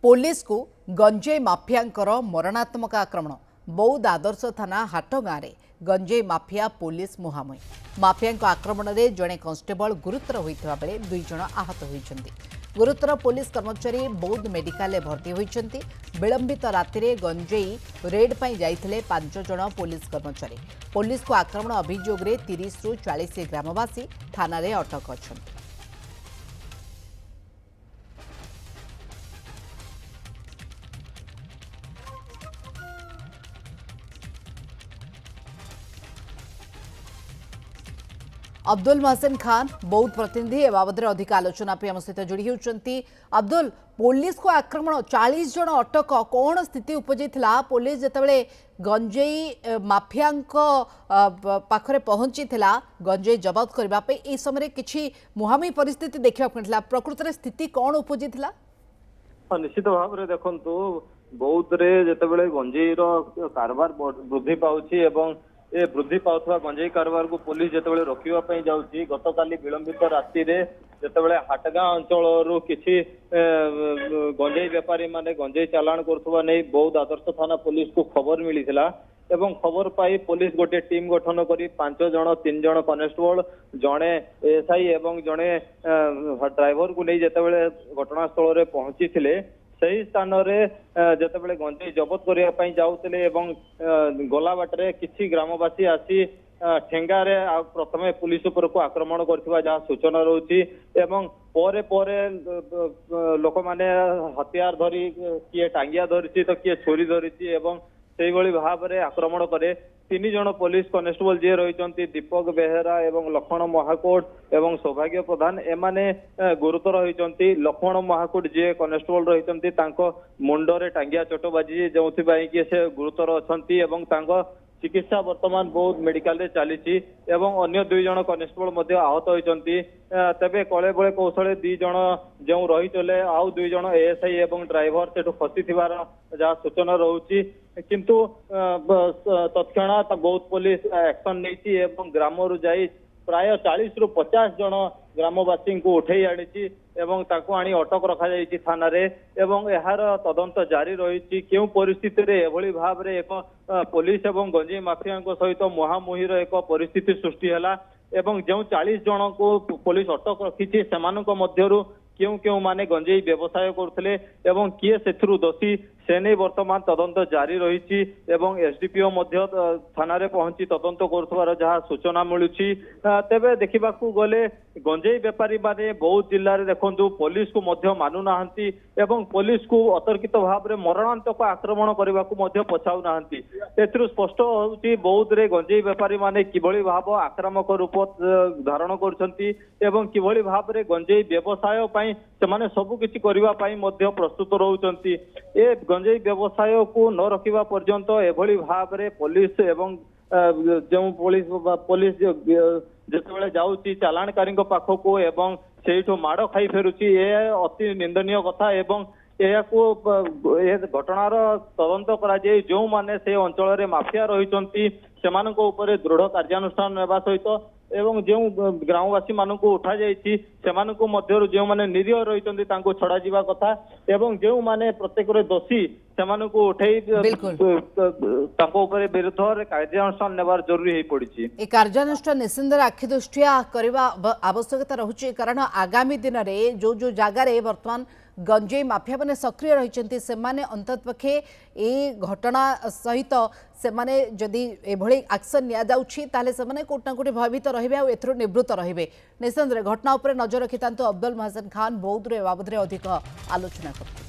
Police को गंजेई माफियांकर मरणात्मक आक्रमण। बौद्ध आदर्श थाना हाट गाँव में गंजेई माफिया पुलिस मुहांमुही। माफिया आक्रमण में जड़े कन्स्टेबल गुरुतर होता बेले 2 जन आहत होती। गुरुतर पुलिस कर्मचारी बौद्ध मेडिकल भर्ती होती। विलंबित राति गंजेई रेड पर जाते 5 जन पुलिस कर्मचारी। पुलिस को आक्रमण अभियोग में 30 ରୁ 40 ग्रामवासी थाना अटक अच्छा। अब्दुल महसिन खान बौद्ध प्रतिनिधि ए बाबद अधिक आलोचना आम सहित जोड़ी होती। अब्दुल, पुलिस को आक्रमण 40 जन अटक कौन स्थिति उपजी पुलिस जितेबाला गंजेई माफिया पाखरे पहुंची गंजेई जबत करने यह समय किसी मुहांमुही परिस्थिति देखा मिलता प्रकृत में स्थिति कौन उपजी? निश्चित भाव में देखु बौद्ध रे जितेबाला गंजेई कारबार वृद्धि पाउछि एवं ए वृद्धि पाउथवा गंजेई कारबार को पुलिस जितेबाला रोकवाई जाऊँगी। गतकाली विलंबित राति जितेबाला हाटगाँ अंचल किसी गंजेई बेपारी माने गंजेई चालाण करुवा नहीं बौद्ध आदर्श थाना पुलिस को खबर मिलता एवं खबर पाई पुलिस गोटे टीम गठन करी 5 जन 3 जन कनेस्टेबल जड़े एएसआई एवं जड़े ड्राइवर को नहीं जितेबाला घटनास्थल में पहुंची सही स्थान जितेबाला गंजेई जबत करने जाऊले गला बाटे किसी ग्रामवासी आसी ठेंगारे प्रथमे पुलिस उपर को आक्रमण करथिबा जहाँ सूचना रोची एवं पोरे पोरे लोक माने हथियार धरी किए टांगिया धरी तो किए छुरी धरी एवं से भाव में आक्रमण करे। 3 जन पुलिस कनेस्टेबल जी रही दीपक बेहेरा एवं लक्ष्मण महाकोट एवं सौभाग्य प्रधान एमाने गुरुतर होती। लक्ष्मण महाकोट जी कनेस्टेबल रही मुंडरे टांगिया चोट बाजी जो कि से गुरुतर अच्छा चिकित्सा वर्तमान बौद्ध मेडिकल रे चली एवं अन्य 2 जन कनेस्टेबल आहत होती। तेबे कले बड़े कौशल 2 जन जो रही चले आउ 2 जन एएसआई एवं ड्राइवर से खसी जहाँ सूचना रोचे किंतु तत्क्षणात बौद्ध पुलिस एक्शन नहीं ग्राम रु जाई प्राय 40 ରୁ 50 जन ग्रामवासी को उठे आनी आनी अटक रखा जाइए थाना रे एवं यार तदंत जारी रही क्यों परिस्थिति रे एभली भाव रे एक पुलिस एवं गंजेई माफिया सहित मुहांमुही एक परिस्थिति सृष्टि है एवं जो 40 जन को पुलिस अटक रखी क्यों क्यों माने गंजेई व्यवसाय करते एवं किए से दोषी से नहीं वर्तमान तदंत जारी रही एसडीपीओ थाना रे पहुंची तदंत कर जहाँ सूचना मिलूँ। तेबे देखा गले गंजेई बेपारी माने बौद्ध जिले में देखु पुलिस को मानुना पुलिस को अतर्कित भाव में मरणांतक आक्रमण करने को पछाऊना स्पष्ट होची बौद्ध रे गंजेई बेपारी माने किभली भाव आक्रामक रूप धारण कर भाव में गंजेई व्यवसाय से सबु किछि करिवा पई मध्य प्रस्तुत रहउचंती। ए गंजेई व्यवसाय को न रखिबा पर्यंत एभली भाव में पुलिस एवं जो पुलिस जितेबाला जाऊँगी चालाणकारी पाखक एवं से माड़ खाई फेरुची ए अति निंदनीय कथा एवं घटनार तदंत करा जाए जो माने से अंचल रे माफिया रही से दृढ़ कार्यानुष्ठान नेबा सहित एवं जो ग्रामवासी मानक उठा जाइए जो माने निरीह रही छड़ा जावा कथा एवं जो माने प्रत्येक दोषी से उठे विरुद्ध कार्यानुष्ठान नेबार जरूरी हो पड़ी। कार्यानुष्ठान निश्चिंत आखि दृष्टिया करने आवश्यकता रही कारण आगामी दिन में जो जो जगार वर्तमान गंजेई माफिया मैंने सक्रिय रही से अंततपक्षे ये घटना सहित से जदि एभली एक्शन नि कोटना कोटी भयभीत रहे और निवृत्त रहे। निस्संदेह घटना उपर नजर रखि अब्दुल महसिन खान बौद्ध बाबद अधिक आलोचना करते।